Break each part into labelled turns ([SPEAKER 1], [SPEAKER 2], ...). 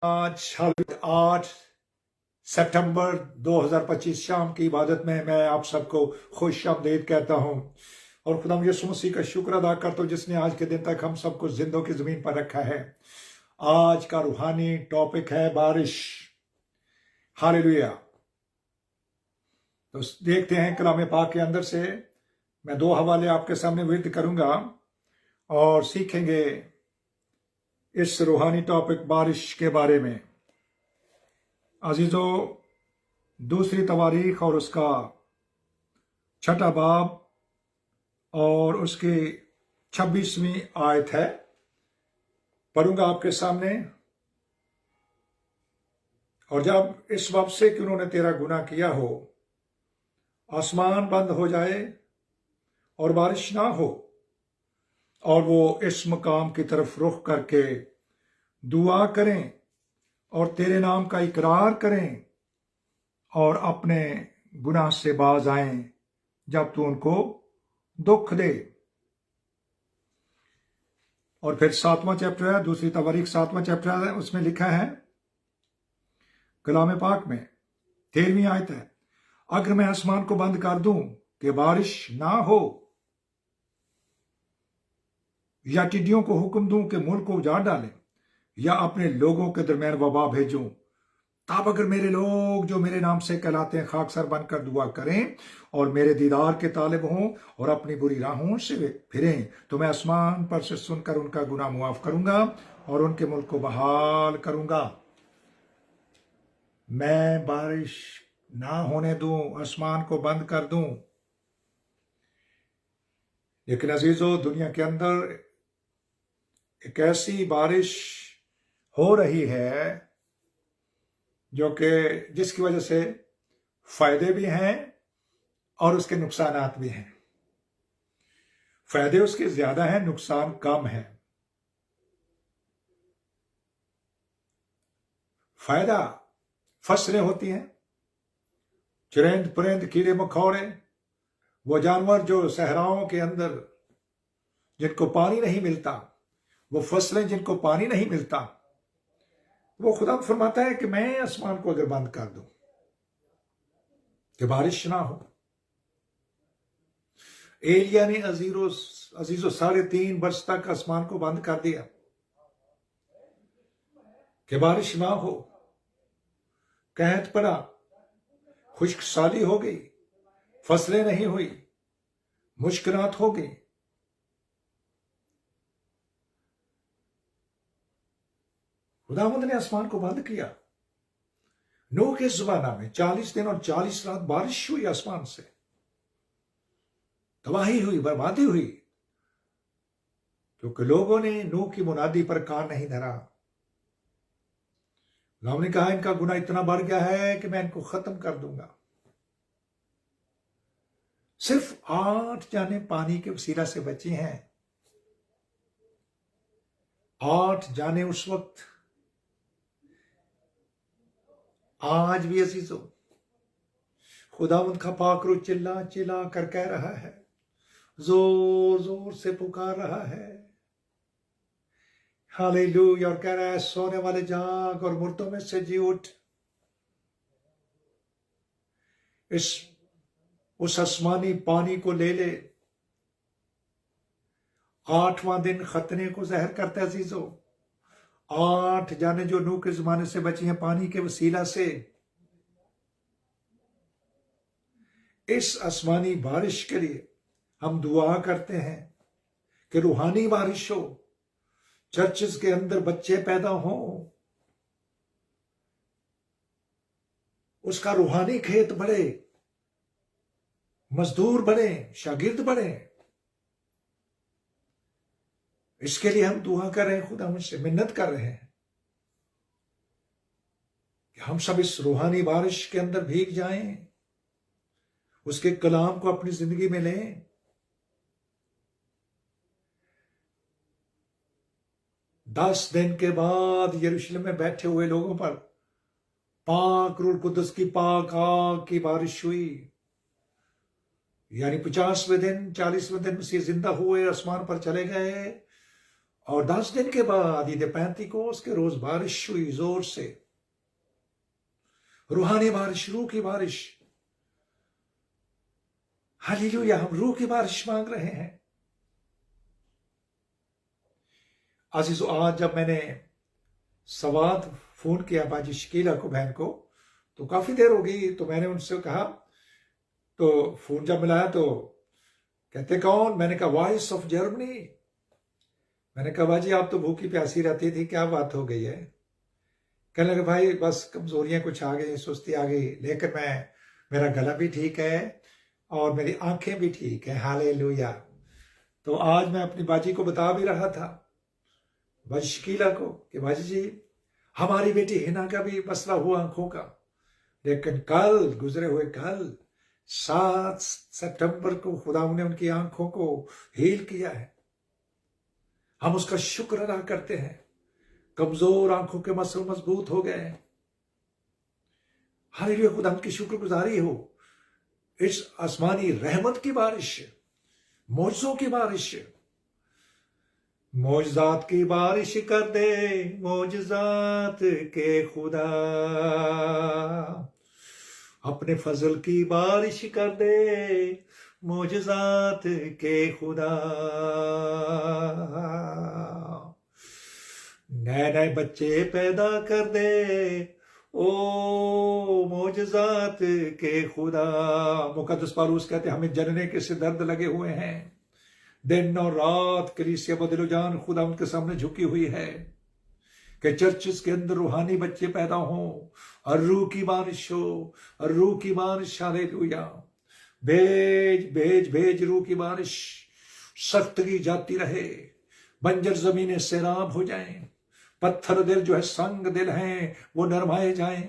[SPEAKER 1] आज 8 सितंबर 2025 शाम की इबादत में मैं आप सबको खुश आमदीद कहता हूँ और खुदा यीशु मसीह का शुक्र अदा करता हूँ जिसने आज के दिन तक हम सबको जिंदों की ज़मीन पर रखा है। आज का रूहानी टॉपिक है बारिश। हालेलुया। तो देखते हैं कलाम पाक के अंदर से मैं 2 हवाले आपके सामने विर्द करूंगा और सीखेंगे इस रूहानी टॉपिक बारिश के बारे में। अजीजो, दूसरी तवारीख और उसका 6वां बाब और उसकी 26वीं आयत है, पढ़ूंगा आपके सामने। और जब इस बाब से कि उन्होंने तेरा गुनाह किया हो, आसमान बंद हो जाए और बारिश ना हो, और वो इस मकाम की तरफ रुख करके दुआ करें और तेरे नाम का इकरार करें और अपने गुनाह से बाज आएं जब तू उनको दुख दे। और फिर 7वां चैप्टर है, दूसरी तवारीख 7वां चैप्टर है, उसमें लिखा है कलाम पाक में 13वीं आयत है, अगर मैं आसमान को बंद कर दूं कि बारिश ना हो, या टिड्डियों को हुक्म दूं कि मुल्क को उजाड़ डालें, या अपने लोगों के दरमियान वबा भेजूं, तब अगर मेरे लोग जो मेरे नाम से कहलाते हैं खाकसर बनकर दुआ करें और मेरे दीदार के तालिब हों और अपनी बुरी राहों से फिरें, तो मैं आसमान पर से सुनकर उनका गुनाह मुआफ करूंगा और उनके मुल्क को बहाल करूंगा। मैं बारिश ना होने दूं, आसमान को बंद कर दूं। लेकिन अजीजों, दुनिया के अंदर एक ऐसी बारिश हो रही है जो कि जिसकी वजह से फायदे भी हैं और उसके नुकसानात भी हैं। फायदे उसके ज्यादा हैं, नुकसान कम है। फायदा फसलें होती हैं, चुरंद पुरंद कीड़े मकोड़े, वो जानवर जो सहराओं के अंदर जिनको पानी नहीं मिलता, वो फसलें जिनको पानी नहीं मिलता, वो खुदा फरमाता है कि मैं आसमान को अगर बंद कर दूं कि बारिश ना हो। एलिया ने अजीजो 3.5 वर्ष तक आसमान को बंद कर दिया कि बारिश ना हो। कहत पड़ा, खुश्क साली हो गई, फसलें नहीं हुई, मुश्किलात हो गई। खुदावंद ने आसमान को बंद किया। नूह के ज़माना में 40 दिन और 40 रात बारिश हुई, आसमान से तबाही हुई, बर्बादी हुई, क्योंकि लोगों ने नूह की मुनादी पर कान नहीं धरा। खुदा ने कहा इनका गुनाह इतना बढ़ गया है कि मैं इनको खत्म कर दूंगा। सिर्फ 8 जाने पानी के वसीला से बची हैं। 8 जाने उस वक्त। आज भी अजीजों, खुदावंद का पाक रूह चिल्ला चिल्ला कर कह रहा है, जोर जोर से पुकार रहा है, हालेलुया, और कह रहा है सोने वाले जाग और मुर्दों में से जी उठ। उस आसमानी पानी को ले ले। 8वां दिन खतने को जहर करता है अजीजों। 8 जाने जो नूह के जमाने से बची हैं पानी के वसीला से, इस आसमानी बारिश के लिए हम दुआ करते हैं कि रूहानी बारिश हो, चर्चेस के अंदर बच्चे पैदा हों, उसका रूहानी खेत बढ़े, मजदूर बने, शागिर्द बने। इसके लिए हम दुआ कर रहे हैं, खुदा मुझसे मिन्नत कर रहे हैं कि हम सब इस रूहानी बारिश के अंदर भीग जाएं, उसके कलाम को अपनी जिंदगी में लें। दस दिन के बाद यरूशलेम में बैठे हुए लोगों पर पाक रूह कुदस की पाक आग की बारिश हुई। यानी 50वें दिन 40वें दिन मसीह जिंदा हुए, आसमान पर चले गए اور 10 دن کے بعد عید پینتیکوس کے روز بارش ہوئی زور سے، روحانی بارش، روح کی بارش۔ ہالیلویا، ہم روح کی بارش مانگ رہے ہیں۔ عزیزو، آج جب میں نے سواد فون کیا باجی شکیلا کو، بہن کو، تو کافی دیر ہو گئی، تو میں نے ان سے کہا، تو فون جب ملایا تو کہتے کون؟ میں نے کہا وائس آف جرمنی۔ میں نے کہا باجی آپ تو بھوکی پیاسی رہتی تھی، کیا بات ہو گئی ہے؟ کہنے لگے بھائی بس کمزوریاں کچھ آ گئی، سستی آ گئی، لیکن میرا گلا بھی ٹھیک ہے اور میری آنکھیں بھی ٹھیک ہیں، ہالےلویا۔ تو آج میں اپنی باجی کو بتا بھی رہا تھا، باجی شکیلا کو، کہ باجی جی ہماری بیٹی ہنا کا بھی مسئلہ ہوا آنکھوں کا، لیکن گزرے ہوئے کل 7 ستمبر کو خدا نے ان کی آنکھوں کو ہیل کیا ہے۔ ہم اس کا شکر ادا کرتے ہیں، کمزور آنکھوں کے مسل مضبوط ہو گئے ہیں۔ ہالےلویا، خدا کی شکر گزاری ہو۔ اس آسمانی رحمت کی بارش، معجزوں کی بارش، معجزات کی بارش کر دے معجزات کے خدا، اپنے فضل کی بارش کر دے معجزات کے خدا، نئے نئے بچے پیدا کر دے او معجزات کے خدا۔ مقدس پالوس کہتے ہیں ہمیں جننے کے سے درد لگے ہوئے ہیں، دن اور رات کلیسیا بدل و جان خدا ان کے سامنے جھکی ہوئی ہے کہ چرچز کے اندر روحانی بچے پیدا ہوں اور روح کی بارش ہو، اور روح کی بارش، ہالےلویا، بھیج روح کی بارش، سختگی جاتی رہے، بنجر زمینیں سیراب ہو جائیں، پتھر دل جو ہے سنگ دل ہیں وہ نرمائے جائیں،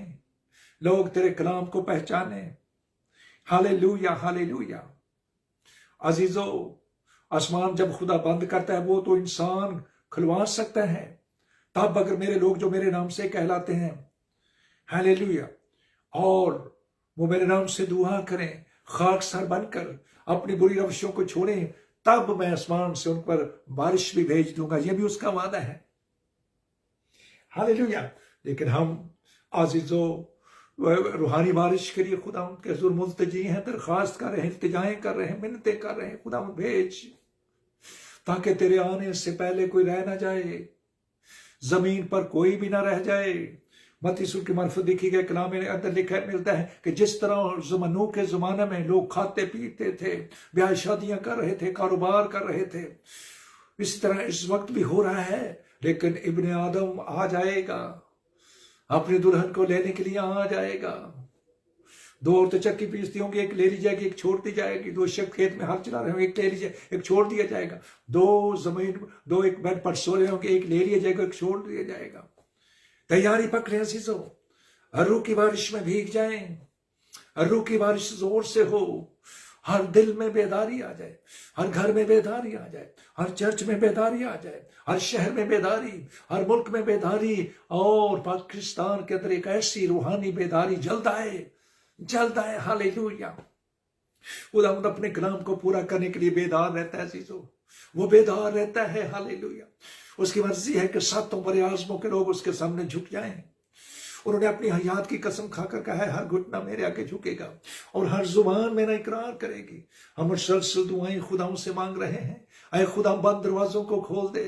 [SPEAKER 1] لوگ تیرے کلام کو پہچانیں، ہالےلویا ہالےلویا۔ عزیزو، آسمان جب خدا بند کرتا ہے وہ تو انسان کھلوا سکتا ہے، تب اگر میرے لوگ جو میرے نام سے کہلاتے ہیں، ہالےلویا، اور وہ میرے نام سے دعا کریں، خاک سر بن کر اپنی بری روشوں کو چھوڑیں، تب میں آسمان سے ان پر بارش بھی بھیج دوں گا، یہ بھی اس کا وعدہ ہے، ہالےلویا۔ لیکن ہم عزیزو روحانی بارش کے لیے خدا ان کے حضور ملتجی ہیں، درخواست کر رہے ہیں، التجائیں کر رہے ہیں، منتیں کر رہے ہیں، خدا بھیج، تاکہ تیرے آنے سے پہلے کوئی رہ نہ جائے، زمین پر کوئی بھی نہ رہ جائے۔ متی رسول کی معرفت دیکھی گئے کلام میں اندر لکھا ملتا ہے کہ جس طرح نوح کے زمانے میں لوگ کھاتے پیتے تھے، بیاہ شادیاں کر رہے تھے، کاروبار کر رہے تھے، اسی طرح اس وقت بھی ہو رہا ہے، لیکن ابن آدم آ جائے گا، اپنی دلہن کو لینے کے لیے آ جائے گا۔ 2 عورتیں چکی پیستی ہوں گی، ایک لے لی جائے گی، ایک چھوڑ دی جائے گی، 2 شخص کھیت میں ہل چلا رہے ہوں گے، ایک لے لی جائے، ایک چھوڑ دیا جائے گا، 2 ایک بیڈ پر سو رہے ہوں گے، ایک لے لیا جائے گا، ایک چھوڑ دیا جائے گا۔ تیاری پکڑیں عزیزو، روح کی بارش میں بھیگ جائیں، روح کی بارش زور سے ہو، ہر دل میں بیداری آ جائے، ہر گھر میں بیداری آ جائے، ہر چرچ میں بیداری آ جائے، ہر شہر میں بیداری، ہر ملک میں بیداری، اور پاکستان کے اندر ایک ایسی روحانی بیداری جلد آئے، ہالےلویا۔ خدا اپنے کلام کو پورا کرنے کے لیے بیدار رہتا ہے عزیزو، وہ بیدار رہتا ہے، ہالےلویا۔ اس کی مرضی ہے کہ 7 بڑے اعظموں کے لوگ اس کے سامنے جھک جائیں۔ انہوں نے اپنی حیات کی قسم کھا کر کہا ہے ہر گھٹنا میرے آگے جھکے گا اور ہر زبان میرا اقرار کرے گی۔ ہم مسلسل دعائیں خدا سے مانگ رہے ہیں، اے خدا بند دروازوں کو کھول دے،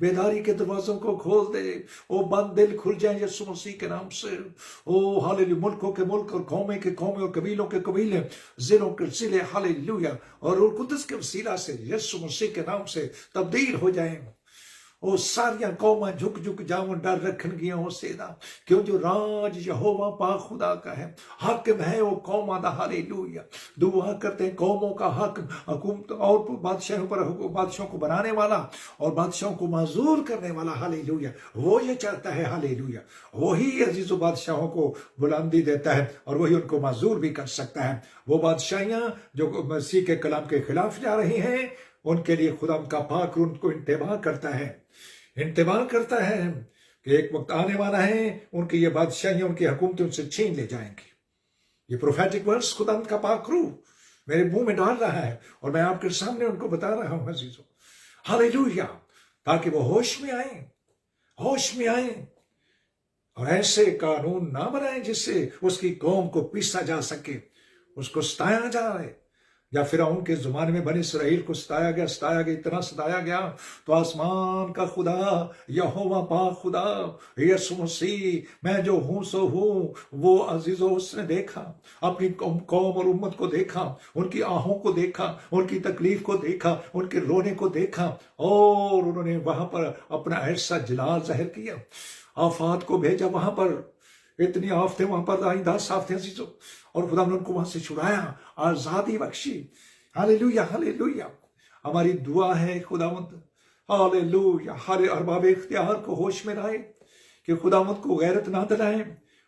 [SPEAKER 1] بیداری کے دروازوں کو کھول دے، او بند دل کھل جائیں یسوع مسیح کے نام سے۔ او ہالےلویا، ملکوں کے ملک اور قومیں کے قومیں اور قبیلوں کے قبیلے، ضلعوں کے ضلع، ہالےلویا، اور روح القدس کے وسیلہ سے یسوع مسیح کے نام سے تبدیل ہو جائیں۔ او ساریاں قوماں جھک جاؤں ڈر رکھن گیاں ہو سیدا، کیوں جو راج یہوہ پاک خدا کا ہے، حاکم ہے وہ قوماں دا، ہالےلویا۔ دعا کرتے ہیں قوموں کا حق، حکومت اور بادشاہوں پر، بادشاہوں کو بنانے والا اور بادشاہوں کو معذور کرنے والا، ہالےلویا، وہ یہ چاہتا ہے، ہالےلویا۔ وہی عزیز و بادشاہوں کو بلندی دیتا ہے اور وہی ان کو معذور بھی کر سکتا ہے۔ وہ بادشاہیاں جو مسیح کے کلام کے خلاف جا رہی ہیں، ان کے لیے خدا کا پاک ان کو انتباہ کرتا ہے کہ ایک وقت آنے والا ہے، ان کی یہ بادشاہیاں، ان کی حکومتیں ان سے چھین لے جائیں گی۔ یہ پروفیٹک ورڈز خدا کا پاک روح میرے منہ میں ڈال رہا ہے اور میں آپ کے سامنے ان کو بتا رہا ہوں عزیزو، ہالےلویا، ताकि वो होश में आए, होश में आए, और ऐसे कानून ना बनाए जिससे उसकी कौम को पीसा जा सके, उसको सताया जाए। या फिरौन के ज़माने में बनी इसराइल को सताया गया, इतना सताया गया, तो आसमान का खुदा, यहोवा पाक खुदा, यीशु मसीह, मैं जो हूं सो हूं, वो अजीजों उसने देखा, अपनी कौम और उम्मत को देखा, उनकी आहों को देखा, उनकी तकलीफ को देखा, उनके रोने को देखा, और उन्होंने वहां पर अपना ऐसा जलाल जाहिर किया, आफात को भेजा वहां पर, इतनी आफतें वहां पर आई, 10 आफतें अजीजों, और खुदा ने उनको वहां से छुड़ाया, आजादी बख्शी। Hallelujah, hallelujah. हमारी दुआ है खुदावंद, हालेलुया, हर अरबाब इख्तियार को होश में लाए कि खुदावंद को गैरत ना दिलाए।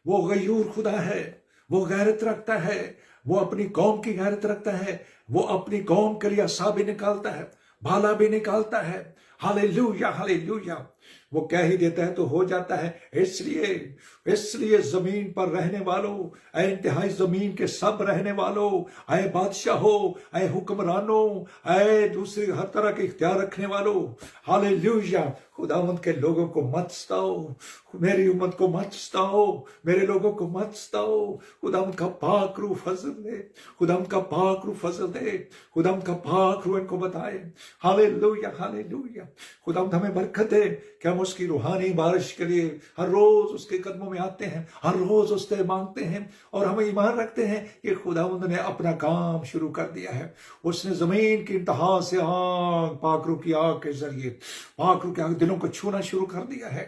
[SPEAKER 1] वो गयूर खुदा है, वो गैरत रखता है, वो अपनी कौम की गैरत रखता है, वो अपनी कौम के लिए असा भी निकालता है, भाला भी निकालता है। Hallelujah, hallelujah. वो कह ही देता है तो हो जाता है। इसलिए जमीन पर रहने वालों, ऐ इंतहाई जमीन के सब रहने वालों, ऐ बादशाहों, ऐ हुक्मरानों, ऐ दूसरी हर तरह के इख्तियार रखने वालों, हालेलुया, खुदावंद के लोगों को मत सताओ, मेरी उम्मत को मत सताओ, मेरे लोगों को मत सताओ। खुदावंद का पाक रूह फजल दे, खुदावंद का पाक रूह फजल दे, खुदावंद का पाक रूह इनको बताए। Hallelujah, hallelujah. खुदावंद हमें बरकत दे कि हम उसकी रूहानी बारिश के लिए हर रोज उसके कदमों में आते हैं, हर रोज उससे मांगते हैं, और हम ईमान रखते हैं कि खुदावंद ने अपना काम शुरू कर दिया है। उसने जमीन की इंतहा से आग, पाकरू की आग के जरिए, पाकरू की आग दिलों को छूना शुरू कर दिया है।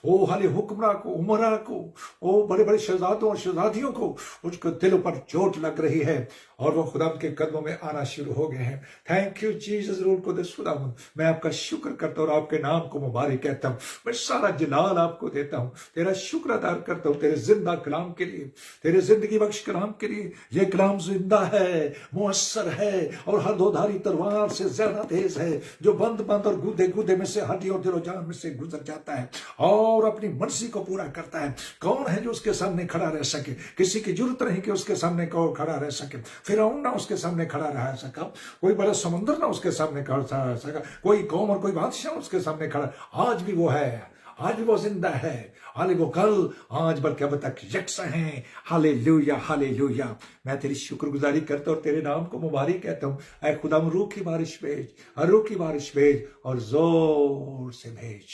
[SPEAKER 1] ओ हाले हुक्मरान को, उमरा को, ओ बड़े बड़े शहजादों और शहजादियों को उसके दिलों पर चोट लग रही है, और वो खुदा के कदमों में आना शुरू हो गए हैं। थैंक यू जीसस, रूल को दे खुदावंद, मैं आपका शुक्र करता हूँ और आपके नाम को मुबारक कहता हूँ। मैं सारा जलाल आपको देता हूँ, तेरा शुक्र अदा करता हूँ तेरे जिंदा कलाम के लिए, तेरे जिंदगी बख्श कलाम के लिए। ये कलाम जिंदा है, मुअस्सर है, और हर दोधारी तलवार से ज्यादा तेज है, जो बंद बंद और गुदे गुदे में से, हड्डी और दिलो जान में से गुजर जाता है और अपनी मर्जी को पूरा करता है। कौन है जो उसके सामने खड़ा रह सके? किसी की जरूरत नहीं कि उसके सामने कौन खड़ा रह सके। फिरौन ना उसके सामने खड़ा रह सका, कोई बड़ा समुद्र ना उसके सामने खड़ा रह सका, कोई कौम और कोई बादशाह उसके सामने खड़ा। आज भी वो है, आज भी वो जिंदा है। हाले वो कल, आज बल्कि अब तक यकसा है। Hallelujah, hallelujah. मैं तेरी शुक्रगुजारी करता हूँ और तेरे नाम को मुबारक कहता हूँ। ऐ खुदा रूह की बारिश भेज, रूह की बारिश भेज, और जोर से भेज,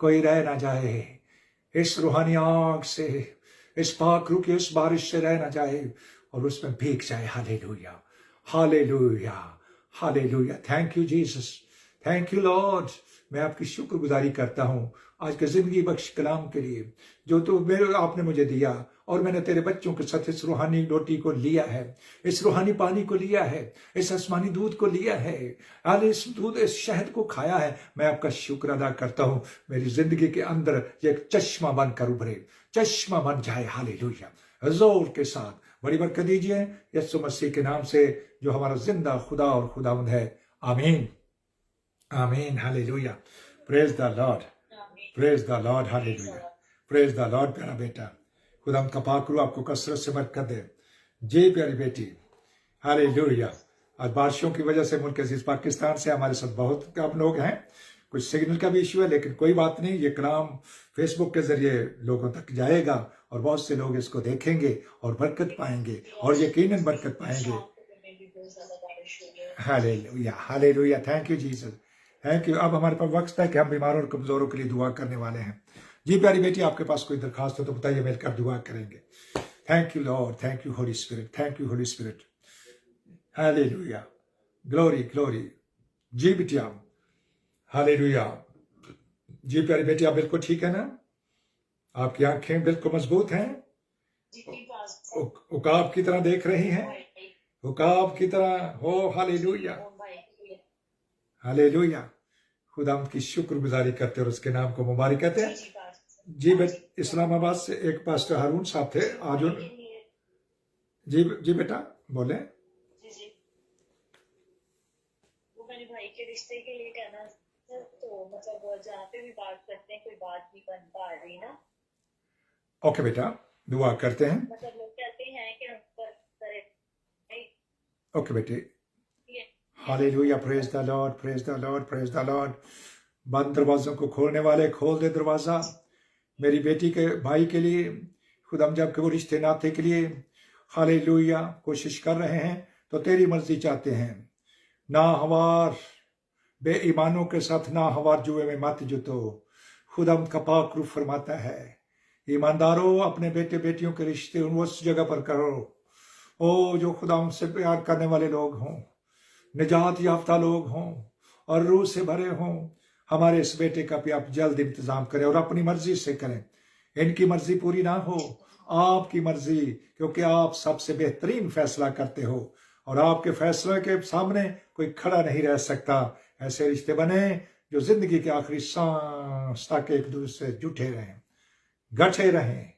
[SPEAKER 1] कोई रह ना जाए इस रूहानी आग से, इस पाक रूह की इस बारिश से रह ना जाए, और उसमें भीग जाए। Hallelujah, hallelujah, hallelujah. Thank you Jesus, thank you Lord. मैं आपकी शुक्रगुजारी करता हूँ आज के जिंदगी बख्श कलाम के लिए, जो तो मेरे आपने मुझे दिया, और मैंने तेरे बच्चों के साथ इस रूहानी रोटी को लिया है, इस रूहानी पानी को लिया है, इस आसमानी दूध को लिया है, आज इस दूध, इस शहद को खाया है। मैं आपका शुक्र अदा करता हूँ। मेरी जिंदगी के अंदर ये एक चश्मा बनकर उभरे, चश्मा बन जाए। हालेलुया। जोर के साथ बड़ी बरकत दीजिए यीशु मसीह के नाम से, जो हमारा जिंदा खुदा और खुदावंद है। आमीन, आमीन, hallelujah. Praise the Lord, praise the Lord, hallelujah, praise the Lord. प्यारा बेटा, खुदावंद का पाक रूह आपको कसरत से बरकत दे। जी प्यारी बेटी, हालेलुया। आज बारिशों की वजह से मुल्क अजीज पाकिस्तान से हमारे साथ बहुत कम लोग हैं, कुछ सिग्नल का भी इशू है, लेकिन कोई बात नहीं। ये कलाम फेसबुक के जरिए लोगों तक जाएगा और बहुत से लोग इसको देखेंगे और बरकत पाएंगे, और यकीनन बरकत पाएंगे। Hallelujah, hallelujah. Thank you Jesus, thank you. अब हमारे पास वक्त है कि हम बीमारों और कमजोरों के लिए दुआ करने वाले हैं। जी प्यारी बेटी, आपके पास कोई दरखास्त हो तो बताइए, मिलकर दुआ करेंगे। Thank you Lord, thank you holy spirit, thank you holy spirit. Hallelujah, glory glory. जी बिटिया, हालेलुया। जी प्यारी बेटी, आप बिल्कुल ठीक है ना? आपकी आंखें बिल्कुल मजबूत हैं, उकाब की तरह देख रही हैं, उकाब की तरह हो। Hallelujah, hallelujah. खुदा की शुक्रगुजारी करते और उसके नाम को मुबारक कहते हैं। जी इस्लामाबाद से एक पास्टर हारून साहब थे, आज जी बेटा बोले।
[SPEAKER 2] वो मेरे भाई के रिश्ते के लिए कहना, तो मतलब जहाँ पे भी बात करते हैं कोई बात नहीं बन पा रही ना।
[SPEAKER 1] ओके बेटा, दुआ करते हैं।
[SPEAKER 2] मतलब लोग कहते हैं कि हम करें।
[SPEAKER 1] ओके बेटे, hallelujah, praise the Lord, praise the Lord, praise the Lord. बंद दरवाजों को खोलने वाले खोल दे दरवाज़ा मेरी बेटी के भाई के लिए खुदाम, जबकि वो रिश्ते नाते के लिए हालेलुया कोशिश कर रहे हैं तो तेरी मर्जी चाहते हैं। ना हवार बेईमानों के साथ ना हवार जुए में मत जुतो, खुदाम का पाक रूह फरमाता है। ईमानदारों अपने बेटे बेटियों के रिश्ते उस जगह पर करो ओ जो खुदा से प्यार करने वाले लोग हों, निजात याफ्ता लोग हों और रूह से भरे हों। हमारे इस बेटे का भी आप जल्द इंतजाम करें और अपनी मर्जी से करें। इनकी मर्जी पूरी ना हो, आपकी मर्जी, क्योंकि आप सबसे बेहतरीन फैसला करते हो और आपके फैसले के सामने कोई खड़ा नहीं रह सकता। ऐसे रिश्ते बने जो जिंदगी के आखिरी सांस तक एक दूसरे से जुटे रहें, गठे रहें।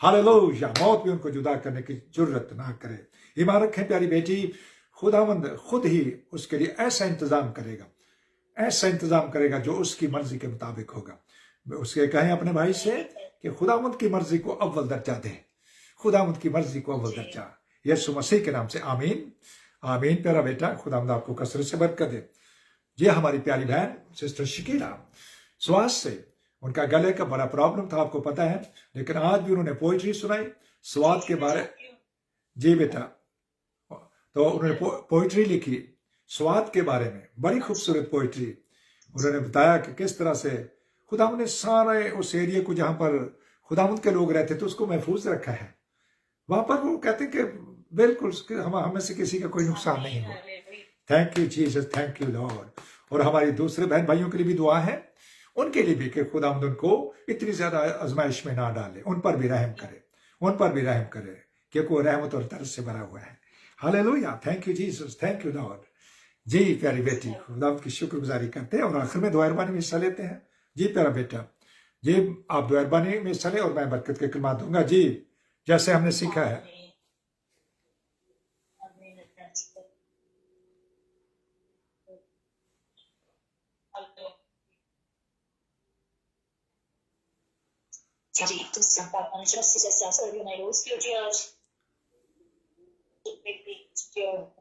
[SPEAKER 1] हालेलुया, मौत भी उनको जुदा करने की जरूरत ना करे। ईमान रखें प्यारी बेटी, खुदावंद खुद ही उसके लिए ऐसा इंतजाम करेगा जो उसकी मर्जी के मुताबिक होगा। उसके कहें अपने भाई से कि खुदावंद की मर्जी को अव्वल दर्जा दे, खुदावंद की मर्जी को अव्वल दर्जा, यीशु मसीह के नाम से आमीन आमीन। प्यारा बेटा, खुदावंद आपको कसरत से बरकत दे। ये हमारी प्यारी बहन सिस्टर शकीला स्वास्थ्य से उनका गले का बड़ा प्रॉब्लम था, आपको पता है, लेकिन आज भी उन्होंने पोइट्री सुनाई स्वाद के बारे। जी बेटा, तो उन्होंने पोइट्री लिखी स्वाद के बारे में, बड़ी खूबसूरत पोइट्री। उन्होंने बताया कि किस तरह से खुदावंद ने सारे उस एरिया को जहां पर खुदावंद के लोग रहते थे उसको महफूज रखा है। वहां पर वो कहते हैं कि बिल्कुल हमें से किसी का कोई नुकसान नहीं हुआ। Thank you Jesus, thank you Lord. और हमारी दूसरे बहन भाइयों के लिए भी दुआ है, उनके लिए भी कि खुदावंद उनको इतनी ज्यादा आजमाइश में ना डाले, उन पर भी रहम करे, क्योंकि वो रहमत और तरस से भरा हुआ है। Hallelujah, thank you Jesus, thank you Lord. जी प्यारी बेटी, खुदावंद की शुक्रगुजारी करते हैं और आखिर में दुआ-ए-रबानी में हिस्सा लेते हैं। जी प्यारा बेटा, जी आप दुआ-ए-रबानी में हिस्सा लें और मैं बरकत के कलमात दूंगा जी, जैसे हमने सीखा है।
[SPEAKER 2] जी, तो Papa, just as earlier I was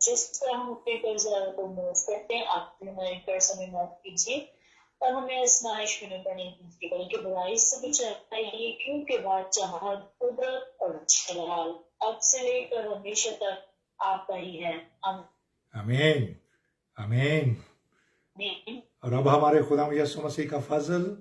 [SPEAKER 2] जिस तरह हम अपने कर्ज को मूव करते हैं, आप हमारे कर्ज हमें माफ कीजिए और हमें आजमाइश में पड़ने दीजिए, बल्कि बुराई से बचाइए, क्योंकि बादशाह कुदरत और जलाल अब से लेकर हमेशा तक आपका ही है।
[SPEAKER 1] आमीन आमीन। और अब हमारे खुदा यीशु मसीह का फजल,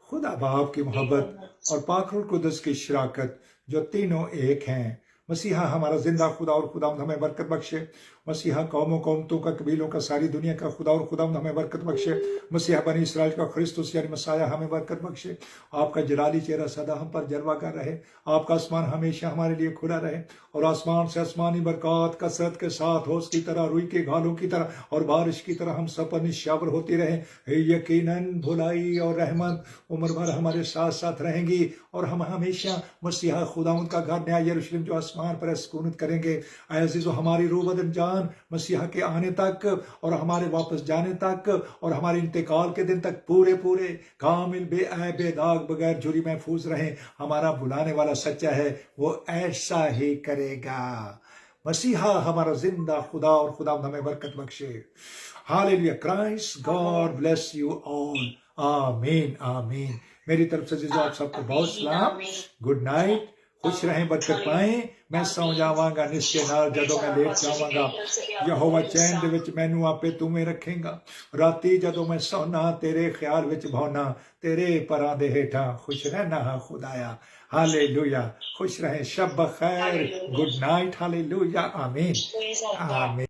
[SPEAKER 1] खुदा बाप की मोहब्बत और पाक रूह कुदस की शराकत जो तीनों एक हैं, मसीहा हमारा जिंदा खुदा और खुदावंद हमें बरकत बख्शे। मसीहा कौमों कौमतों का, कबीलों का, सारी दुनिया का खुदा और खुदावंद हमें बरकत बख्शे। मसीहा बनी इसराइल का ख्रिस्तुस यानी मसाया हमें बरकत बख्शे। आपका जलाली चेहरा सदा हम पर जलवा कर रहे, आपका आसमान हमेशा हमारे लिए खुला रहे और आसमान से आसमानी बरकत कसरत के साथ होश की तरह, रुई के घालों की तरह और बारिश की तरह हम सब पर निशावर होती रहे। यकीनन भलाई और रहमत उम्र भर हमारे साथ साथ रहेंगी और हम हमेशा मसीहा खुदावंद का घर नया यरूशलेम जो आसमान पर सुकूनत करेंगे। अज़ीज़ो, हमारी रूह बदन जान मसीहा के आने तक और हमारे वापस जाने तक और हमारे इंतकाल के दिन तक पूरे पूरे कामिल बेऐब बेदाग बगैर झुरी महफूज रहें। हमारा बुलाने वाला सच्चा है, वो ऐसा ही करेगा। मसीहा हमारा जिंदा खुदा और खुदा हमें बरकत बख्शे। Hallelujah, Christ God bless you all. आमीन आमीन। मेरी तरफ से जीजो आप सबको बहुत सलाम, गुड नाइट, खुश रहें, बरकत पाएं। मैं सौ जावांगा निश्चय नाल जदों मैं लेट जावांगा, यहोवा चैन दे विच मैनू आपे तुमे रखेगा। राती जदों मैं सोना तेरे ख्याल विच भौना, तेरे परां दे हेठा खुश रहना हा खुदाया। हालेलुया, खुश रहें, शब बखैर, गुड नाइट, हालेलुया, आमीन आमीन।